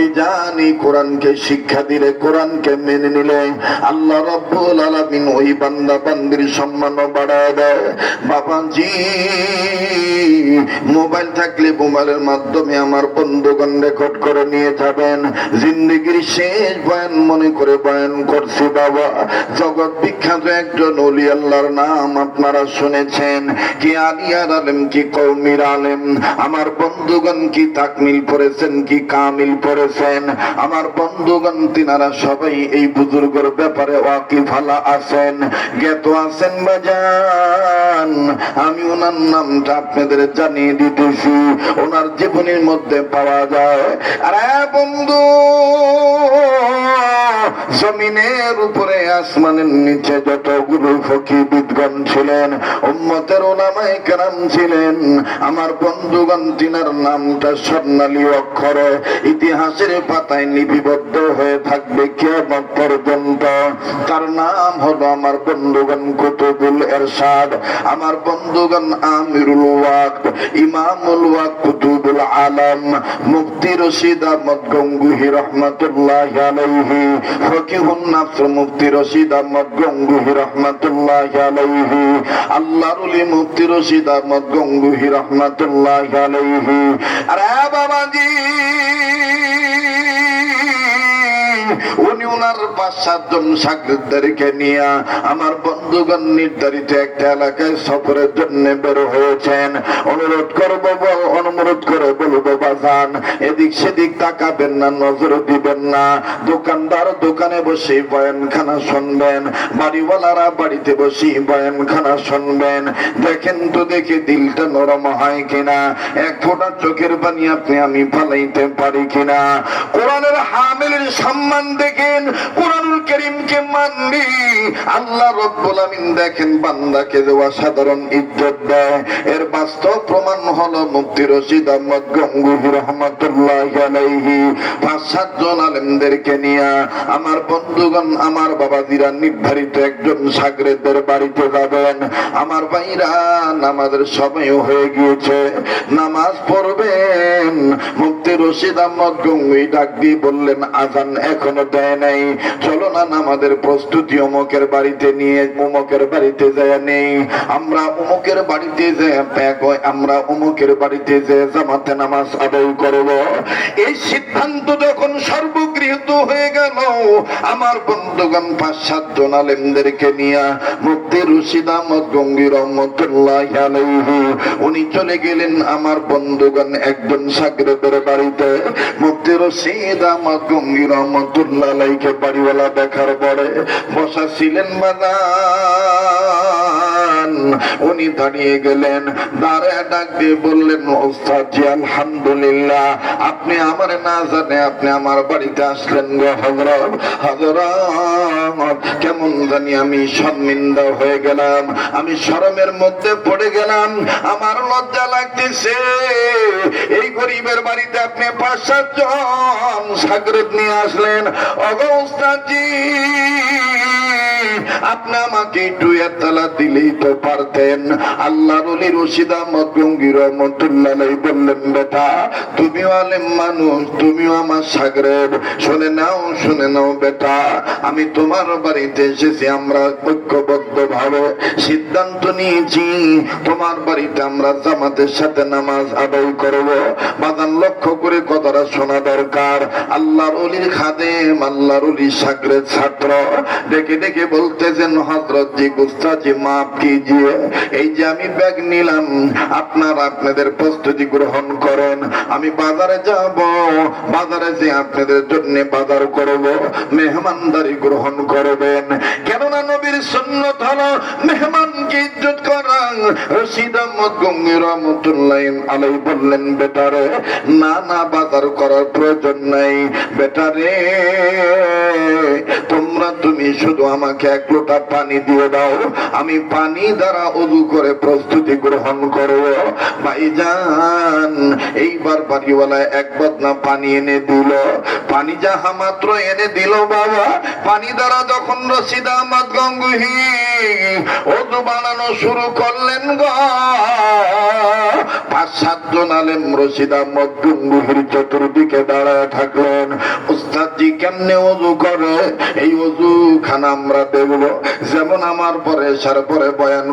ভাইজান এই কোরআনকে শিক্ষা দিলে, কোরআনকে মেনে নিলে আল্লাহ রাব্বুল আলামিন ওই বান্দা বান্দির সম্মানও বাড়ায় দেয়। বাবাজি, মোবাইল থাকলে মোবাইলের মাধ্যমে আমার বন্ধুগণ রেকর্ড করে নিয়ে যাবেন। জিন্দেগির শেষ বয়ান মনে করে বয়ান করছি বাবা। জগৎ বিখ্যাত একজন ওলি আল্লাহর নাম আপনারা শুনেছেন, কি আলিয়ার আলেম, কি কওমির আলেম। আমার বন্ধুগণ কি তাকমিল পড়েছেন, কি কামিল পড়েছেন। আমার বন্ধুগণ তিনারা সবাই এই বুজুর্গের ব্যাপারে ওয়াকিফালা আছেন, জ্ঞাত আছেন বাজান। আমি ওনার নামটা আপনাদের জানিয়ে দিতেছি, ওনার জীবনের মধ্যে পাওয়া যায়। আরে বন্ধু, জমিনের উপরে আসমানের নিচে যতগুলো ফকিরগণ ছিলেন, উম্মতের উলামায়ে কেরাম ছিলেন, আমার বন্ধুগণ তিনার নামটা স্বর্ণালী অক্ষরে ইতিহাসের পাতায় লিপিবদ্ধ হয়ে থাকবে কিয়ামত পর্যন্ত। তার নাম হলো আমার বন্ধুগণ কুতুবুল ইরশাদ, আমার বন্ধুগণ আমিরুল ওয়াক্ত, ইমামুল ওয়াক্ত, কুতুবুল আলম, মুফতি রশিদ আহমদ গঙ্গুহি রহমাতুল্লাহি আলাইহি, ফকিহুন নাফস মুফতি রশিদ আহমদ গঙ্গুহি রহমাতুল্লাহি আলাইহি, আল্লাহর ওলি মুফতি রশিদ আহমদ গঙ্গুহি রহমাতুল্লাহি আলাইহি। আরে বাবাজি, উনি ওনার 5-7 জন শাগির্দদেরকে নিয়ে আমার বন্ধুগণ নির্ধারিত একটা এলাকায় সফরের জন্য বের হয়েছেন। অনুরোধ করে বলবো বাজান, এদিক সেদিক তাকাবেন না, নজর দিবেন না। দোকানদার দোকানে বসে বয়ানখানা শুনবেন, বাড়িওয়ালারা বাড়িতে বসে বয়ানখানা শুনবেন। দেখেন তো দেখে দিলটা নরম হয় কিনা, এক ফোঁটা চোখের পানি আপনি আমি ফালাইতে পারি কিনা। কোরআনের হামিলের সম্মান দেখেন, কোরআনুল কারীমকে মানবি। আল্লাহ রাব্বুল আমিন দেখেন বান্দাকে যে অসাধারণ ইজ্জত দেয়, এর বাস্তব প্রমাণ হলো মুফতি রশিদ আহমদ গঙ্গুহি রহমাতুল্লাহি আলাইহি 5-7 জন আলেমদেরকে নিয়ে আমার বন্ধুগণ, আমার বাবাজিরা নির্ধারিত একজন শাগির্দের বাড়িতে যাবেন। আমার ভাইরা, নামাজের সময় হয়ে গিয়েছে, নামাজ পড়বেন। মুফতি রশিদ আহমদ গঙ্গুহি ডাক দিয়ে বললেন, আজান এখনো দেয় নাই, চলো না আমাদের প্রস্তুতি অমুকের বাড়িতে নিয়ে অমুকের বাড়িতে যায় নেই। আমরা অমুকের বাড়িতে যাই, আমরা অমুকের বাড়িতে যে জামাতে নামাজ আদায় করব। এই সিদ্ধান্ত যখন সর্বগৃহীত হয়ে গেল, আমার বন্ধুগণ 5-7 জন আলেমদেরকে নিয়ে মুফতি রশিদ আহমদ গঙ্গুহি রহমাতুল্লাহি আলাইহি উনি চলে গেলেন আমার বন্ধুগণ একজন শাগির্দের বাড়িতে। মুফতি রশিদ আহমদ গঙ্গুহি রহমাতুল্লাহি আলাইহি বাড়িওয়ালা দেখার পরে বসা ছিলেন বাজান, উনি দাঁড়িয়ে গেলেন, দাঁড়ায় ডাক দিয়ে বললেন, ওস্তাদ জি আলহামদুলিল্লাহ, আপনি আমার না জানে আপনি আমার বাড়িতে আসলেন গো হযরত। হযরত, কেমন জানি আমি শর্মিন্দা হয়ে গেলাম, আমি শরমের মধ্যে পড়ে গেলাম, আমার লজ্জা লাগতেছে। এই গরিবের বাড়িতে আপনি 5-7 জন শাগির্দ নিয়ে আসলেন। ওগো ওস্তাদ জি, আপনি আমাকে একটু এতলা দিলেই তো পারতেন। আল্লাহর ওলি রশিদ আহমদ গঙ্গুহি রহমাতুল্লাহি আলাইহি বললেন, বেটা তুমিও আলেম মানুষ, তুমিও আমার শাগির্দ, শুনে নাও বেটা, আমি তোমার বাড়িতে এসেছি, আমরা ঐক্যবদ্ধ ভাবে সিদ্ধান্ত নিয়েছি তোমার বাড়িতে আমরা জামাতের সাথে নামাজ আদায় করব। বাজান লক্ষ্য করে কথাটা শোনা দরকার। আল্লাহর ওলির খাদেম, আল্লাহর ওলির শাগির্দ ছাত্র ডেকে ডেকে বলতেছেন, হযরত জি উস্তাদ জি মাফ কিজিয়ে, এই যে আমি ব্যাগ নিলাম, আপনাদের প্রস্তুতি গ্রহণ করেন, আমি বাজারে যাব, বাজারে যে আপনাদের জন্য বাজার করব, মেহমানদারি গ্রহণ করবেন। কেননা নবীর সুন্নাত হলো মেহমানকে ইজ্জত করা। রশিদ আহমদ গঙ্গুহি রহমাতুল্লাহি আলাইহি বললেন, বেটারে না বাজার করার প্রয়োজন নাই, বেটারে তুমি শুধু আমাকে 1 লোটা পানি দিয়ে দাও, আমি পানি দ্বারা ওযু করে প্রস্তুতি গ্রহণ করব। ভাইজান, এইবার বাড়িওয়ালা 1 বদনা পানি এনে দিল। পানি যাহা মাত্র এনে দিল বাবা, পানি দ্বারা যখন রশিদ আহমদ গঙ্গুহি ওযু বানানো শুরু করলেন গো। 5-7 জন আলেম রশিদ আহমদ গঙ্গুহির চতুর্দিকে দাঁড়ায় থাকলেন। উস্তাদজি কেমনে ওযু করে এই ওযু খানা আমরা দেখব, যেমন আমার পরে এশার পরে বয়ান